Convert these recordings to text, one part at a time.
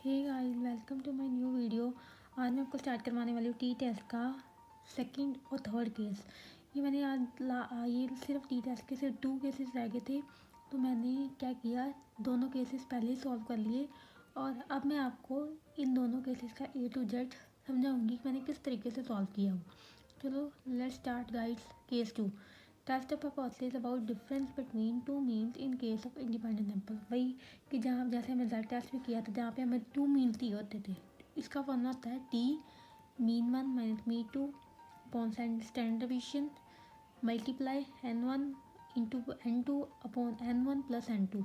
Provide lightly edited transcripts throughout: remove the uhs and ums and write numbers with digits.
Hey guys, welcome to my new video. आज मैं आपको स्टार्ट करवाने वाली हूँ टी टेस्ट का सेकंड और थर्ड केस। ये मैंने ये सिर्फ टी टेस्ट के सिर्फ 2 केसेस रह गए थे, तो मैंने क्या किया, दोनों केसेस पहले ही सॉल्व कर लिए और अब मैं आपको इन दोनों केसेस का A to Z समझाऊंगी कि मैंने किस तरीके से सॉल्व किया हो। चलो let's start guys. Case 2, test of hypothesis about difference between two means in case of independent sample. वही कि जहाँ जैसे हमें जेड टेस्ट भी किया था, जहाँ पे हमें 2 मीन्स दिए होते थे। इसका फॉर्मूला होता है T mean 1 minus mean 2 upon standard division multiply n1 into n2 upon n1 plus n2।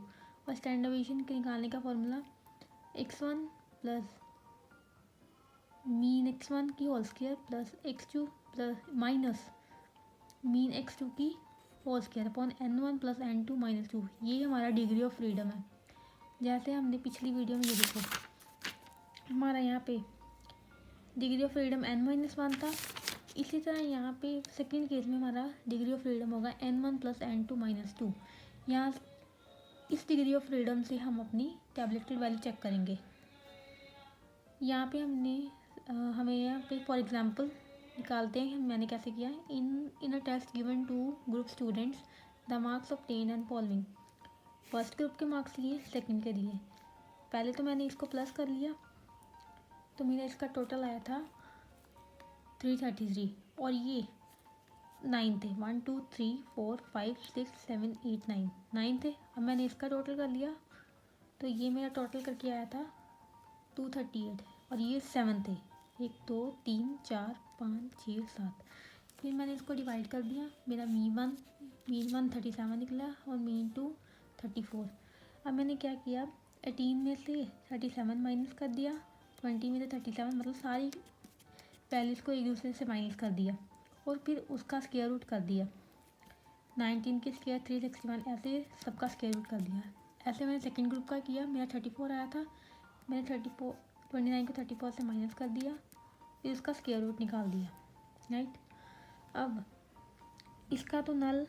और स्टैंडर्ड डिवीजन के निकालने का formula x1 plus mean x1 की whole square plus x2 plus minus mean x2 की whole square upon n1 plus n2 minus 2। ये हमारा degree of freedom है। जैसे हमने पिछली वीडियो में ये देखो, हमारा यहाँ पे डिग्री ऑफ फ्रीडम n-1 था, इसी तरह यहाँ पे सेकंड केस में हमारा डिग्री ऑफ फ्रीडम होगा n1 प्लस n2 माइनस 2। यहाँ इस डिग्री ऑफ फ्रीडम से हम अपनी टैबलेटेड वैल्यू चेक करेंगे। यहाँ पे हमें यहाँ पे फॉर एग्जांपल निकालते हैं। मैंने कैसे किया, in a test given to group students the marks obtain and following. First group के मार्क्स लिए, सेकंड के लिए। पहले तो मैंने इसको प्लस कर लिया, तो मेरा इसका टोटल आया था 333 और ये 9 थे। 1 2 3 4 5 6 7 8 9 थे। अब मैंने इसका टोटल कर लिया, तो ये मेरा टोटल करके आया था 238 और ये 7 थे। 1 2 3 4 5 6 7। फिर मैंने इसको डिवाइड कर दिया, मेरा मीन वन 37 निकला और मीन 2 34। अब मैंने क्या किया, 18 में से 37 माइनस कर दिया, 20 में से 37, मतलब सारी वैल्यूज़ को एक दूसरे से माइनस कर दिया और फिर उसका स्क्वायर रूट कर दिया। 19 के स्क्वायर 361, ऐसे सबका स्क्वायर रूट कर दिया। ऐसे मैंने सेकेंड ग्रुप का किया, मेरा 34 आया था। मैंने 29 को 34 से माइनस कर दिया, फिर इसका स्क्वायर रूट निकाल दिया, राइट। अब इसका तो नल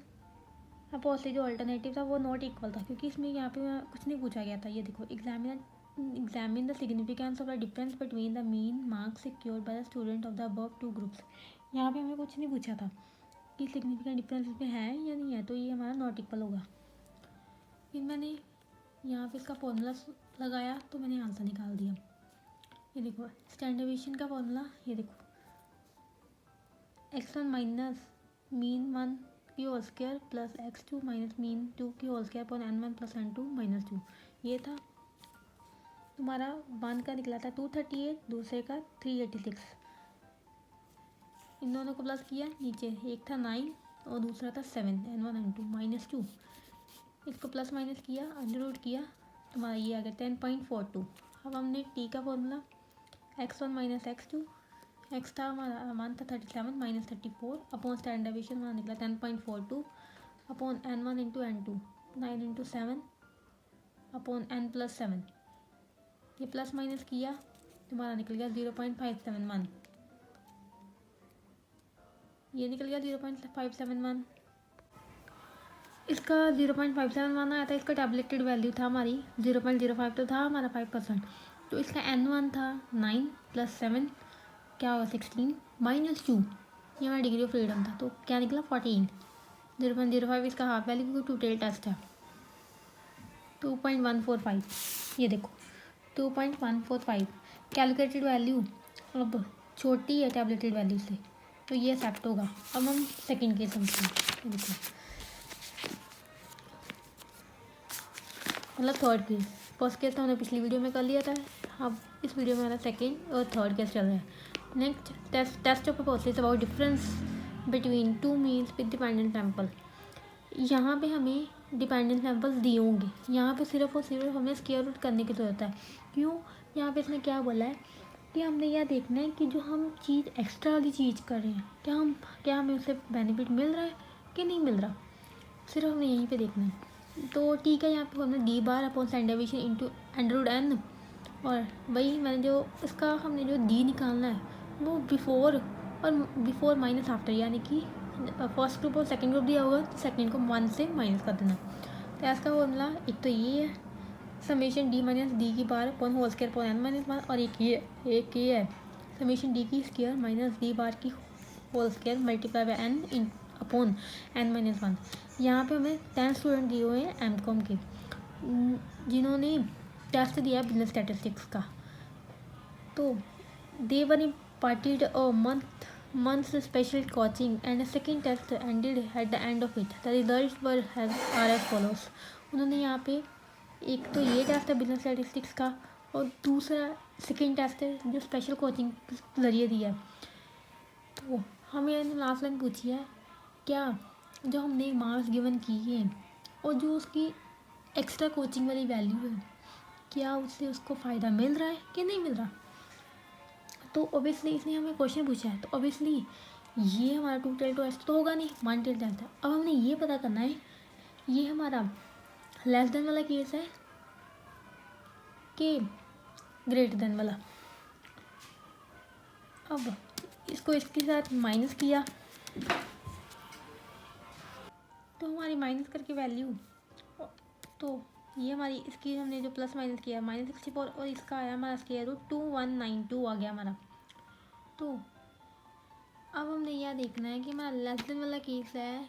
अपोजिट जो अल्टरनेटिव था वो नॉट इक्वल था, क्योंकि इसमें यहाँ पे कुछ नहीं पूछा गया था। ये देखो, examine the significance of the difference between the mean marks secured by the student of the above 2 groups. यहाँ पे हमें कुछ नहीं पूछा था कि सिग्निफिकेंट डिफरेंस इसमें है या नहीं है, तो ये हमारा नॉट इक्वल होगा। फिर मैंने यहाँ पे इसका फॉर्मूला लगाया, तो मैंने आंसर निकाल दिया। ये देखो, स्टैंडर्ड डिवीजन का फॉर्मूला, ये देखो, x1 माइनस मीन 1 की whole square plus x2 minus mean 2 की whole square upon n1 plus n2 minus 2। ये था तुम्हारा 1 का निकला था 238, दूसरे का 386। इन दोनों को प्लस किया, नीचे एक था 9 और दूसरा था 7, n1 n2 माइनस 2। इसको प्लस माइनस किया, अंडर रूट किया, तुम्हारा ये आ गया 10.42। अब हमने टी का formula x1 minus x2, x था हमारा 1 था 37 माइनस 34 अपॉन स्टैंडर्ड डिवीजन हमारा निकला 10.42 upon n1 into n2 9 into 7 upon n plus 7। ये प्लस माइनस किया, तुम्हारा निकल गया 0.571। ये निकल गया 0.571। इसका 0.571 आया था। इसका टैबलेटेड वैल्यू था हमारी 0.05, तो था हमारा 5%। तो इसका n1 था 9 प्लस 7 क्या होगा 16 माइनस 2। ये हमारा डिग्री ऑफ फ्रीडम था, तो क्या निकला 14। 0.05 इसका हाफ वैल्यू, क्योंकि टू टेल टेस्ट है। 2.145, ये देखो 2.145 कैलकुलेटेड वैल्यू अब छोटी है टैबलेटेड वैल्यू से, तो ये एक्सेप्ट होगा। अब हम सेकंड केस समझते हैं। देखो, मतलब थर्ड केस। फर्स्ट केस तो हमने पिछली वीडियो में कर लिया था, अब इस वीडियो में हमारा सेकंड और थर्ड केस चल रहा है। Next, test of hypothesis about difference between two means with dependent sample. यहाँ पे हमें डिपेंडेंट सैंपल्स दिए होंगे, यहाँ पे सिर्फ और सिर्फ हमें स्क्वायर रूट करने की ज़रूरत है। क्यों, यहाँ पे इसने क्या बोला है कि हमने यह देखना है कि जो हम चीज़ एक्स्ट्रा वाली चीज़ कर रहे हैं, क्या हमें उससे बेनिफिट मिल रहा है कि नहीं मिल रहा, सिर्फ हमें यहीं पे देखना है। तो ठीक है, यहाँ पे हमने D bar upon standard division into under root n, और वही मैंने हमने जो डी निकालना है वो बिफोर माइनस आफ्टर, यानी कि फर्स्ट ग्रुप और सेकंड ग्रुप दिया होगा तो सेकंड को 1 से माइनस कर देना। तो इसका फॉर्मूला एक तो ये है, समेशन डी माइनस डी की bar upon whole square upon N minus one, और एक ये है समेशन डी की स्क्वायर माइनस डी बार की whole square multiply by N upon N minus one. यहाँ पे हमें 10 स्टूडेंट दिए हुए हैं एमकॉम के, जिन्होंने टेस्ट दिया बिजनेस स्टैटिस्टिक्स का। तो दे वर imparted a month's special coaching and a second test ended at the end of it. The results are as follows. उन्होंने यहाँ पे एक तो ये टेस्ट है बिजनेस स्टैटिस्टिक्स का, और दूसरा सेकेंड टेस्ट है जो स्पेशल कोचिंग के ज़रिए दिया है। तो हमें लास्ट लाइन पूछी है, क्या जो हमने मार्क्स गिवन किए हैं और जो उसकी एक्स्ट्रा कोचिंग वाली वैल्यू है, क्या उससे उसको फ़ायदा मिल रहा है कि नहीं मिल रहा। तो ओबियसली इसने हमें क्वेश्चन पूछा है, तो ओबियसली ये हमारा 2 टिल्ड टेस्ट तो होगा नहीं, 1 टिल्ड टेस्ट है। अब हमने ये पता करना है ये हमारा लेस देन वाला केस है कि ग्रेटर देन वाला। अब इसको इसके साथ माइनस किया तो हमारी माइनस करके वैल्यू, तो ये हमारी इसकी हमने जो प्लस माइनस किया -64, और इसका आया हमारा स्क्वायर रूट 2192 आ गया हमारा। तो अब हमने यह देखना है कि हमारा लेस देन वाला केस है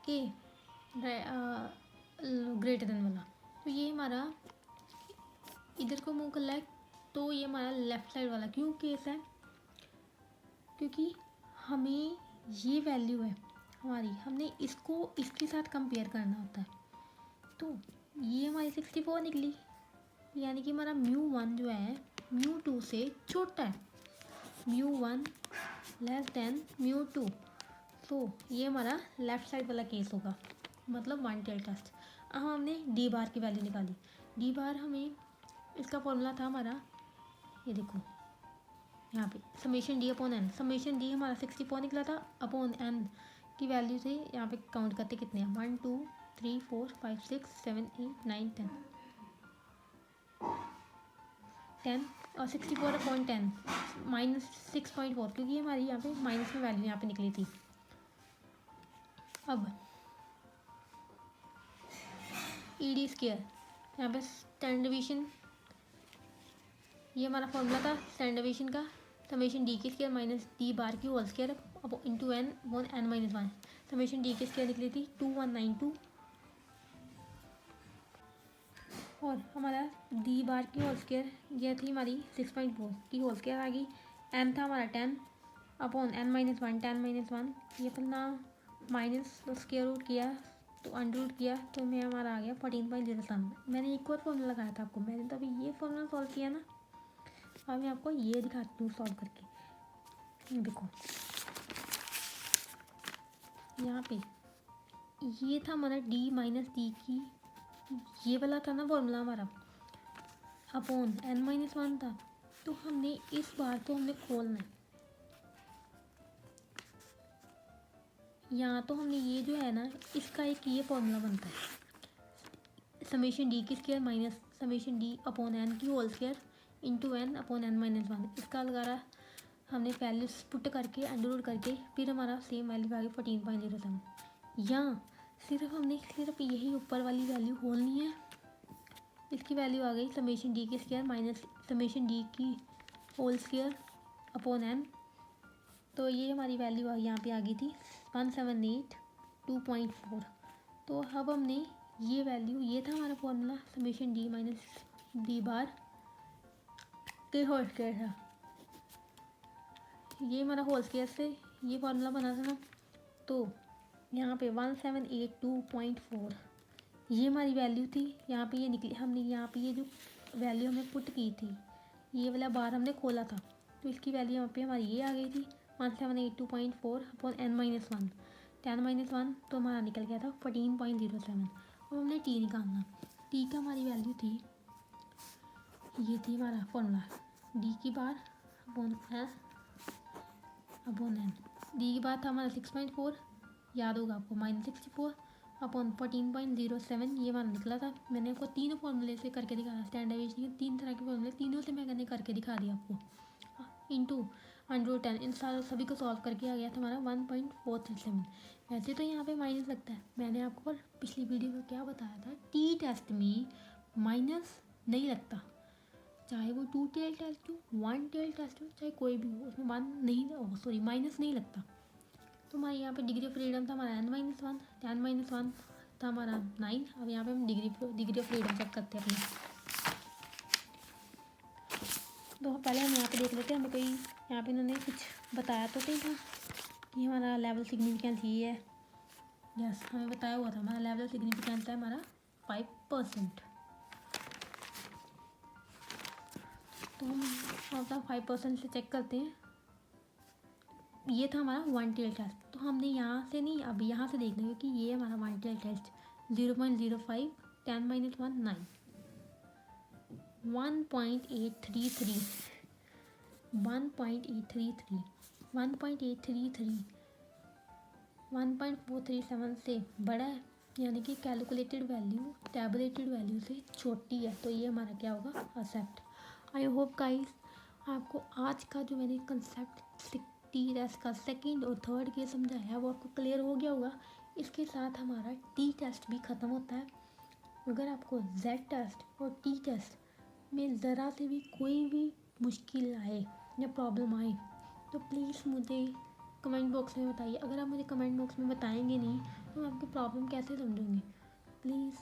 कि ग्रेटर देन वाला। तो ये हमारा इधर को मूव कर रहा है, तो ये हमारा लेफ्ट साइड वाला क्यों केस है, क्योंकि हमें ये वैल्यू है हमारी, हमने इसको इसके साथ कंपेयर करना होता है। तो ये हमारी 64 निकली, यानी कि हमारा μ1 जो है μ2 से छोटा है, μ1 लेस देन μ2। तो ये हमारा लेफ्ट साइड वाला केस होगा, मतलब 1 टिल्ड टेस्ट। अब हमने डी बार की वैल्यू निकाली। डी बार हमें इसका फॉर्मूला था हमारा, ये देखो यहाँ पे summation D upon N. Summation D हमारा 64 निकला था, अपॉन एन की वैल्यू से यहाँ पे काउंट करते कितने हैं, 1 2 3 4 5 6 7 8 9 10 और 64 अपॉन 10 -6.4, क्योंकि हमारी यहाँ पे माइनस में वैल्यू यहाँ पे निकली थी। अब ई डी स्क्वायर यहाँ पे स्टैंडर्ड डिवीजन, ये हमारा फॉर्मूला था स्टैंडर्ड डिवीजन का, समेशन डी की स्क्वायर माइनस डी बार की होल स्क्वायर अब into N upon N minus one. Summation D की स्क्वायर निकली थी 2192, और हमारा डी बार की होल स्क्वायर यह थी हमारी 6.4 की होल स्क्वायर आ गई। एन था हमारा 10 upon N minus one, 10 minus one, ये अपना माइनस स्क्वायर रूट किया तो अंडर रूट किया, तो मैं हमारा आ गया 14.07। मैंने एक और फॉर्मूला लगाया था आपको, मैंने तो अभी ये फॉर्मूला सॉल्व किया ना, अब मैं आपको ये दिखाती हूँ सॉल्व करके। देखो यहाँ पे ये था हमारा डी माइनस डी की, ये वाला था ना फॉर्मूला हमारा, अपॉन एन माइनस वन था। तो हमने इस बार तो हमने खोलना है, यहाँ तो हमने ये जो है ना इसका एक ये फॉर्मूला बनता है, समेशन डी की square minus summation D upon N की whole square into N upon N minus one. इसका लगा हमने वैल्यूज पुट करके अंडर रूट करके फिर हमारा सेम वैल्यू आ गई 14.07। यहाँ सिर्फ हमने सिर्फ यही ऊपर वाली वैल्यू खोलनी है, इसकी वैल्यू आ गई समेशन डी की स्क्वायर माइनस समेशन डी की होल स्क्वायर अपॉन एन। तो ये हमारी वैल्यू यहाँ पे आ गई थी 1782.4। तो अब हमने ये वैल्यू, ये था हमारा formula summation D minus D बार के होल स्क्वायर था, ये हमारा होल स्क्वायर से ये फॉर्मूला बना था ना। तो यहाँ पे 1782.4 ये हमारी वैल्यू थी, यहाँ पे ये निकली, हमने यहाँ पे ये जो वैल्यू हमें पुट की थी, ये वाला बार हमने खोला था, तो इसकी वैल्यू यहाँ पे हमारी ये आ गई थी 1782.4 upon N minus one, 10 minus one, तो हमारा निकल गया था 14.07। अब हमने टी निकालना, टी का हमारी वैल्यू थी, ये थी हमारा फॉर्मूला डी की बार अपॉन एन, डी की बार था हमारा 6.4, याद होगा आपको, -64 अपॉन 14.07, ये हमारा निकला था। मैंने आपको तीनों फॉर्मूले से करके दिखाया, स्टैंडर्ड डिवीजन के 3 तरह के फॉर्मूले, तीनों से मैंने करके दिखा दिया आपको, इंटू अंडर रूट 10, इन सारे सभी को सॉल्व करके आ गया था हमारा 1.437। वैसे तो यहाँ पे माइनस लगता है, मैंने आपको पिछली वीडियो में क्या बताया था, टी टेस्ट में माइनस नहीं लगता, चाहे वो 2 टेल टेस्ट हो 1 टेल टेस्ट हो चाहे कोई भी हो, उसमें माइनस नहीं लगता। तो हमारे यहाँ पे डिग्री ऑफ फ्रीडम था हमारा n-1, n-1 था हमारा 9। अब यहाँ पे हम डिग्री ऑफ फ्रीडम चेक करते हैं अपनी। तो पहले हम यहाँ पे देख लेते हैं, हमें कोई यहाँ पे इन्होंने कुछ बताया तो नहीं था कि हमारा लेवल सिग्निफिकेंस ये है। यस, हमें बताया हुआ था हमारा लेवल सिग्निफिकेंस है हमारा 5%। तो हम अपना 5% से चेक करते हैं। ये था हमारा 1 टेल टेस्ट, तो हमने यहाँ से नहीं, अब यहाँ से देखना है क्योंकि ये हमारा 1 टेल टेस्ट 0.05 10-1 9 1.833 1.833 1.833 1.437 से बड़ा है, यानी कि कैलकुलेटेड वैल्यू टैबुलेटेड वैल्यू से छोटी है, तो ये हमारा क्या होगा, एक्सेप्ट। आई होप गाइस आपको आज का जो मैंने कंसेप्ट टी टेस्ट का सेकंड और थर्ड के समझाया वो आपको क्लियर हो गया होगा। इसके साथ हमारा टी टेस्ट भी ख़त्म होता है। अगर आपको जेड टेस्ट और टी टेस्ट में ज़रा से भी कोई भी मुश्किल आए या प्रॉब्लम आए तो प्लीज़ मुझे कमेंट बॉक्स में बताइए। अगर आप मुझे कमेंट बॉक्स में बताएंगे नहीं तो मैं आपकी प्रॉब्लम कैसे समझूंगी। प्लीज़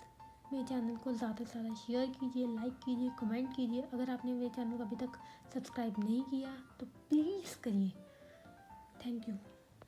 मेरे चैनल को ज़्यादा से ज़्यादा शेयर कीजिए, लाइक कीजिए, कमेंट कीजिए। अगर आपने मेरे चैनल को अभी तक सब्सक्राइब नहीं किया तो प्लीज़ करिए। Thank you.